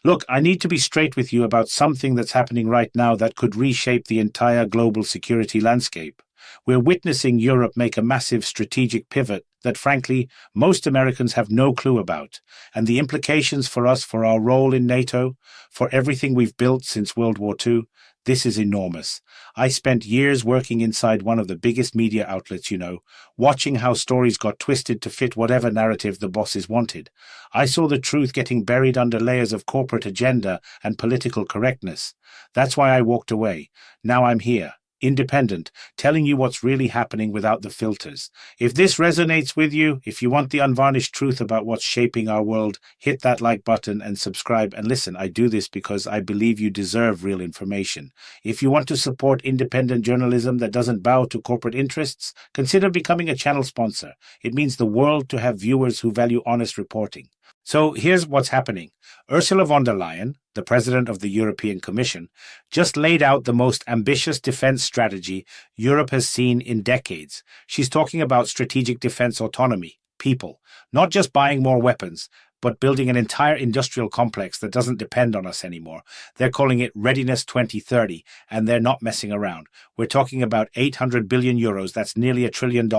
Look, I need to be straight with you about something that's happening right now that could reshape the entire global security landscape. We're witnessing Europe make a massive strategic pivot that, frankly, most Americans have no clue about, and the implications for us, for our role in NATO, for everything we've built since World War II, this is enormous. I spent years working inside one of the biggest media outlets, watching how stories got twisted to fit whatever narrative the bosses wanted. I saw the truth getting buried under layers of corporate agenda and political correctness. That's why I walked away. Now I'm here, independent, telling you what's really happening without the filters. If this resonates with you, if you want the unvarnished truth about what's shaping our world, hit that like button and subscribe. And listen, I do this because I believe you deserve real information. If you want to support independent journalism that doesn't bow to corporate interests, consider becoming a channel sponsor. It means the world to have viewers who value honest reporting. So here's what's happening. Ursula von der Leyen, the president of the European Commission, just laid out the most ambitious defense strategy Europe has seen in decades. She's talking about strategic defense autonomy, people, not just buying more weapons, but building an entire industrial complex that doesn't depend on us anymore. They're calling it Readiness 2030, and they're not messing around. We're talking about 800 billion euros, that's nearly $1 trillion,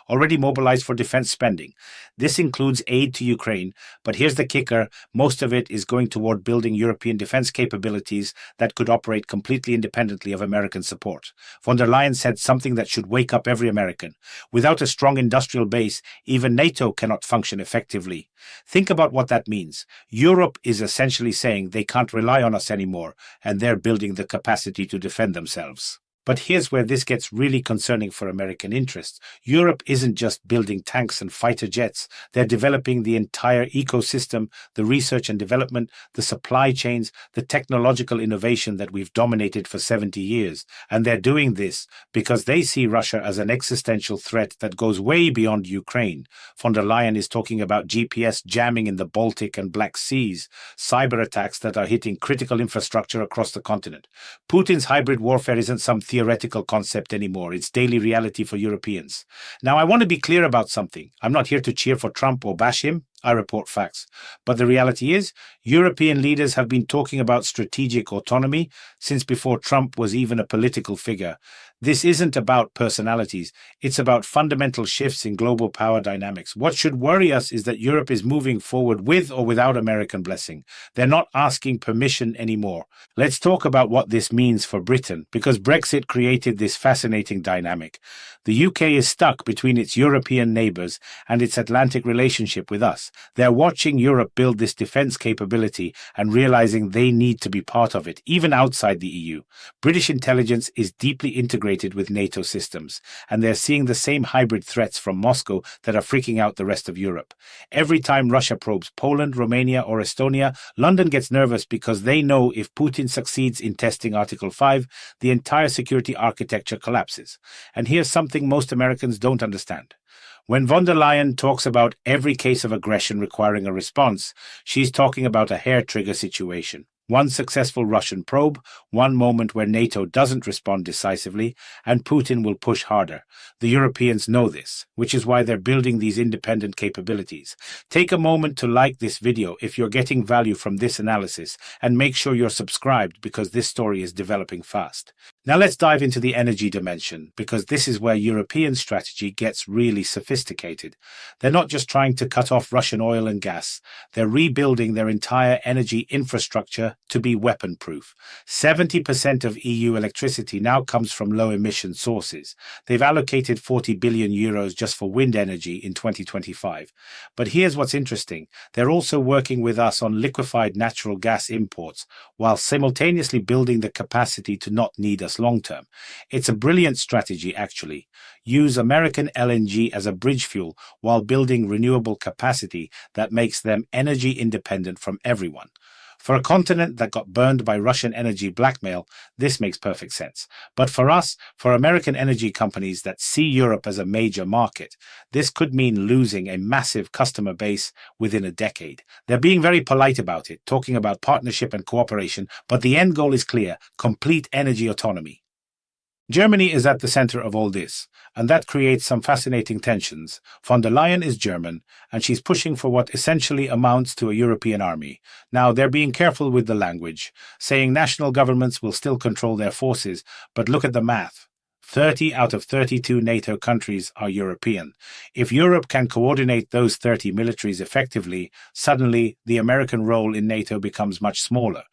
already mobilized for defense spending. This includes aid to Ukraine, but here's the kicker, most of it is going toward building European defense capabilities that could operate completely independently of American support. Von der Leyen said something that should wake up every American. Without a strong industrial base, even NATO cannot function effectively. Think about what that means. Europe is essentially saying they can't rely on us anymore, and they're building the capacity to defend themselves. But here's where this gets really concerning for American interests. Europe isn't just building tanks and fighter jets. They're developing the entire ecosystem, the research and development, the supply chains, the technological innovation that we've dominated for 70 years. And they're doing this because they see Russia as an existential threat that goes way beyond Ukraine. Von der Leyen is talking about GPS jamming in the Baltic and Black Seas, cyber attacks that are hitting critical infrastructure across the continent. Putin's hybrid warfare isn't some theoretical concept anymore. It's daily reality for Europeans. Now, I want to be clear about something. I'm not here to cheer for Trump or bash him. I report facts. But the reality is, European leaders have been talking about strategic autonomy since before Trump was even a political figure. This isn't about personalities. It's about fundamental shifts in global power dynamics. What should worry us is that Europe is moving forward with or without American blessing. They're not asking permission anymore. Let's talk about what this means for Britain, because Brexit created this fascinating dynamic. The UK is stuck between its European neighbours and its Atlantic relationship with us. They're watching Europe build this defence capability and realising they need to be part of it, even outside the EU. British intelligence is deeply integrated with NATO systems, and they're seeing the same hybrid threats from Moscow that are freaking out the rest of Europe. Every time Russia probes Poland, Romania or Estonia, London gets nervous because they know if Putin succeeds in testing Article 5, the entire security architecture collapses. And here's something most Americans don't understand. When von der Leyen talks about every case of aggression requiring a response, she's talking about a hair-trigger situation. One successful Russian probe, one moment where NATO doesn't respond decisively, and Putin will push harder. The Europeans know this, which is why they're building these independent capabilities. Take a moment to like this video if you're getting value from this analysis, and make sure you're subscribed because this story is developing fast. Now let's dive into the energy dimension, because this is where European strategy gets really sophisticated. They're not just trying to cut off Russian oil and gas, they're rebuilding their entire energy infrastructure to be weapon-proof. 70% of EU electricity now comes from low-emission sources. They've allocated 40 billion euros just for wind energy in 2025. But here's what's interesting. They're also working with us on liquefied natural gas imports, while simultaneously building the capacity to not need us long-term. It's a brilliant strategy, actually. Use American LNG as a bridge fuel while building renewable capacity that makes them energy independent from everyone. For a continent that got burned by Russian energy blackmail, this makes perfect sense. But for us, for American energy companies that see Europe as a major market, this could mean losing a massive customer base within a decade. They're being very polite about it, talking about partnership and cooperation, but the end goal is clear: complete energy autonomy. Germany is at the center of all this, and that creates some fascinating tensions. Von der Leyen is German, and she's pushing for what essentially amounts to a European army. Now, they're being careful with the language, saying national governments will still control their forces, but look at the math. 30 out of 32 NATO countries are European. If Europe can coordinate those 30 militaries effectively, suddenly the American role in NATO becomes much smaller.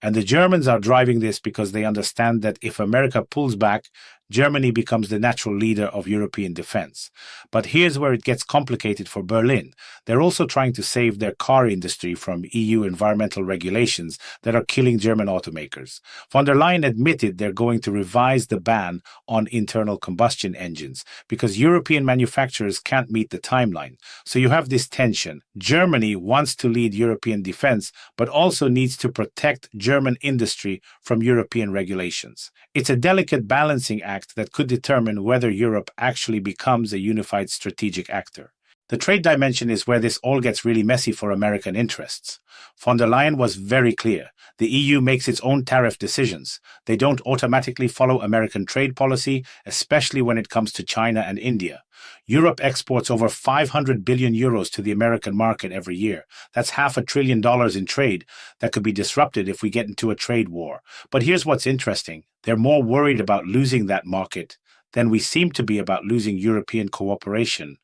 And the Germans are driving this because they understand that if America pulls back, Germany becomes the natural leader of European defense. But here's where it gets complicated for Berlin. They're also trying to save their car industry from EU environmental regulations that are killing German automakers. Von der Leyen admitted they're going to revise the ban on internal combustion engines because European manufacturers can't meet the timeline. So you have this tension. Germany wants to lead European defense, but also needs to protect German industry from European regulations. It's a delicate balancing act that could determine whether Europe actually becomes a unified strategic actor. The trade dimension is where this all gets really messy for American interests. Von der Leyen was very clear. The EU makes its own tariff decisions. They don't automatically follow American trade policy, especially when it comes to China and India. Europe exports over 500 billion euros to the American market every year. That's $500 billion in trade that could be disrupted if we get into a trade war. But here's what's interesting. They're more worried about losing that market than we seem to be about losing European cooperation.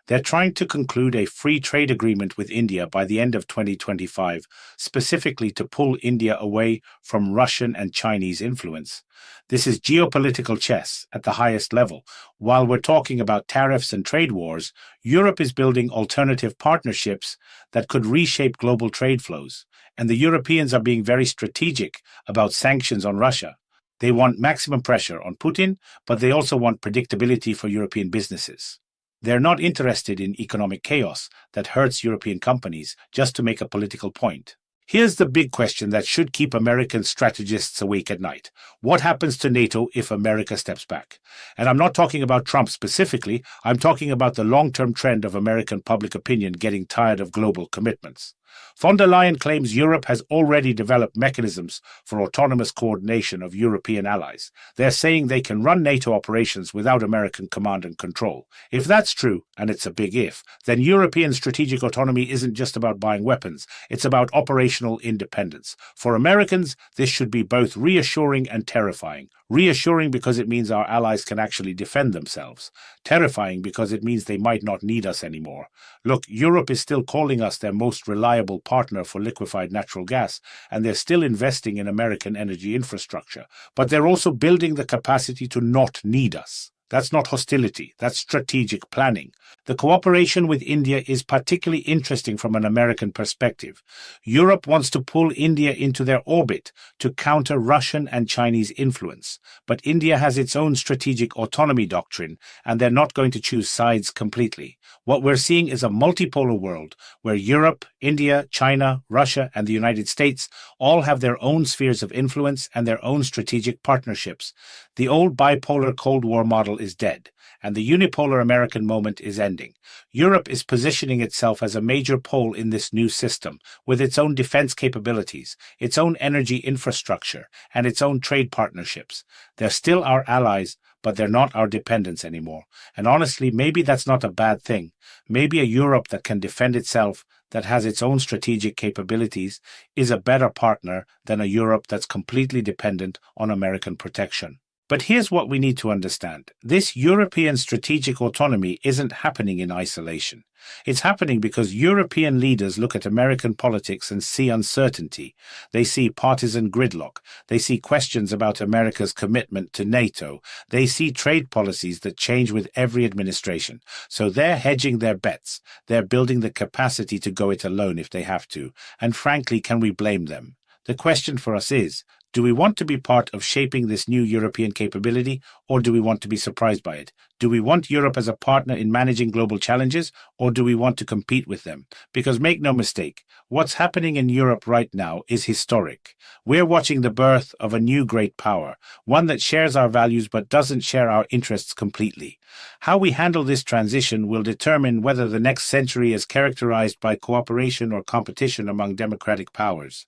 They're trying to conclude a free trade agreement with India by the end of 2025, specifically to pull India away from Russian and Chinese influence. This is geopolitical chess at the highest level. While we're talking about tariffs and trade wars, Europe is building alternative partnerships that could reshape global trade flows. And the Europeans are being very strategic about sanctions on Russia. They want maximum pressure on Putin, but they also want predictability for European businesses. They're not interested in economic chaos that hurts European companies just to make a political point. Here's the big question that should keep American strategists awake at night. What happens to NATO if America steps back? And I'm not talking about Trump specifically, I'm talking about the long-term trend of American public opinion getting tired of global commitments. Von der Leyen claims Europe has already developed mechanisms for autonomous coordination of European allies. They're saying they can run NATO operations without American command and control. If that's true, and it's a big if, then European strategic autonomy isn't just about buying weapons, it's about operational independence. For Americans, this should be both reassuring and terrifying. Reassuring because it means our allies can actually defend themselves. Terrifying because it means they might not need us anymore. Look, Europe is still calling us their most reliable partner for liquefied natural gas, and they're still investing in American energy infrastructure. But they're also building the capacity to not need us. That's not hostility, that's strategic planning. The cooperation with India is particularly interesting from an American perspective. Europe wants to pull India into their orbit to counter Russian and Chinese influence. But India has its own strategic autonomy doctrine, and they're not going to choose sides completely. What we're seeing is a multipolar world where Europe, India, China, Russia, and the United States all have their own spheres of influence and their own strategic partnerships. The old bipolar Cold War model is dead, and the unipolar American moment is ending. Europe is positioning itself as a major pole in this new system, with its own defense capabilities, its own energy infrastructure, and its own trade partnerships. They're still our allies, but they're not our dependents anymore. And honestly, maybe that's not a bad thing. Maybe a Europe that can defend itself, that has its own strategic capabilities, is a better partner than a Europe that's completely dependent on American protection. But here's what we need to understand. This European strategic autonomy isn't happening in isolation. It's happening because European leaders look at American politics and see uncertainty. They see partisan gridlock. They see questions about America's commitment to NATO. They see trade policies that change with every administration. So they're hedging their bets. They're building the capacity to go it alone if they have to. And frankly, can we blame them? The question for us is, do we want to be part of shaping this new European capability, or do we want to be surprised by it? Do we want Europe as a partner in managing global challenges, or do we want to compete with them? Because make no mistake, what's happening in Europe right now is historic. We're watching the birth of a new great power, one that shares our values but doesn't share our interests completely. How we handle this transition will determine whether the next century is characterized by cooperation or competition among democratic powers.